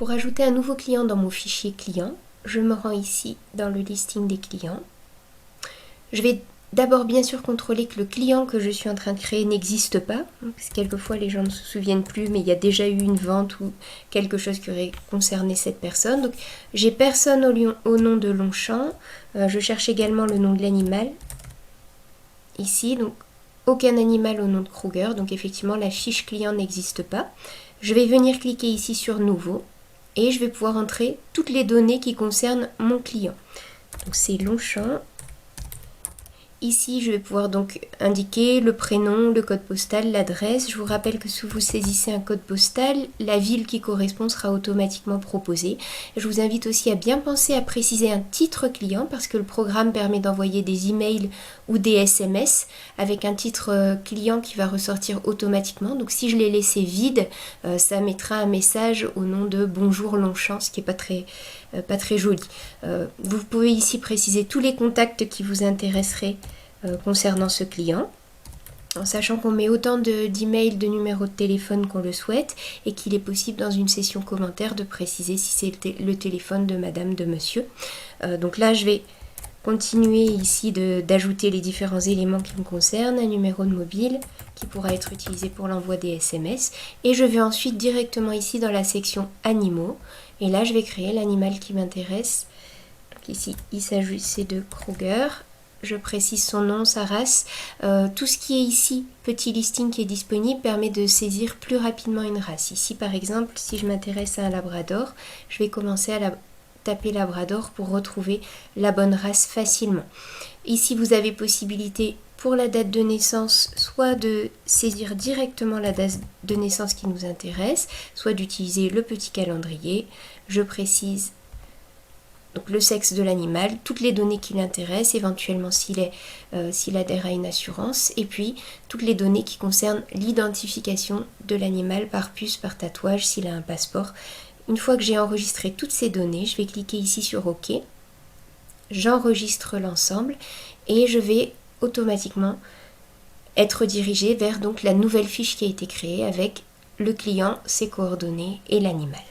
Pour ajouter un nouveau client dans mon fichier client, je me rends ici dans le listing des clients. Je vais d'abord bien sûr contrôler que le client que je suis en train de créer n'existe pas, parce que quelquefois les gens ne se souviennent plus, mais il y a déjà eu une vente ou quelque chose qui aurait concerné cette personne. Donc j'ai personne au nom de Longchamp. Je cherche également le nom de l'animal. Ici, donc aucun animal au nom de Kruger, donc effectivement la fiche client n'existe pas. Je vais venir cliquer ici sur Nouveau et je vais pouvoir entrer toutes les données qui concernent mon client. Donc c'est Longchamp. Ici, je vais pouvoir donc indiquer le prénom, le code postal, l'adresse. Je vous rappelle que si vous saisissez un code postal, la ville qui correspond sera automatiquement proposée. Je vous invite aussi à bien penser à préciser un titre client parce que le programme permet d'envoyer des emails ou des SMS avec un titre client qui va ressortir automatiquement. Donc si je l'ai laissé vide, ça mettra un message au nom de Bonjour Longchamp, ce qui n'est pas très joli. Vous pouvez ici préciser tous les contacts qui vous intéresseraient concernant ce client, en sachant qu'on met autant d'emails, de numéros de téléphone qu'on le souhaite et qu'il est possible dans une session commentaire de préciser si c'est le téléphone de madame, de monsieur. Donc là je vais continuer ici d'ajouter les différents éléments qui me concernent, un numéro de mobile qui pourra être utilisé pour l'envoi des SMS et je vais ensuite directement ici dans la section animaux et là je vais créer l'animal qui m'intéresse. Donc ici il s'agissait de Kruger. Je précise son nom, sa race. Tout ce qui est ici, petit listing qui est disponible, permet de saisir plus rapidement une race. Ici par exemple, si je m'intéresse à un labrador, je vais commencer à taper labrador pour retrouver la bonne race facilement. Ici vous avez possibilité pour la date de naissance, soit de saisir directement la date de naissance qui nous intéresse, soit d'utiliser le petit calendrier. Je précise donc le sexe de l'animal, toutes les données qui l'intéressent, éventuellement s'il adhère à une assurance, et puis toutes les données qui concernent l'identification de l'animal par puce, par tatouage, s'il a un passeport. Une fois que j'ai enregistré toutes ces données, je vais cliquer ici sur OK. J'enregistre l'ensemble et je vais automatiquement être dirigé vers donc la nouvelle fiche qui a été créée avec le client, ses coordonnées et l'animal.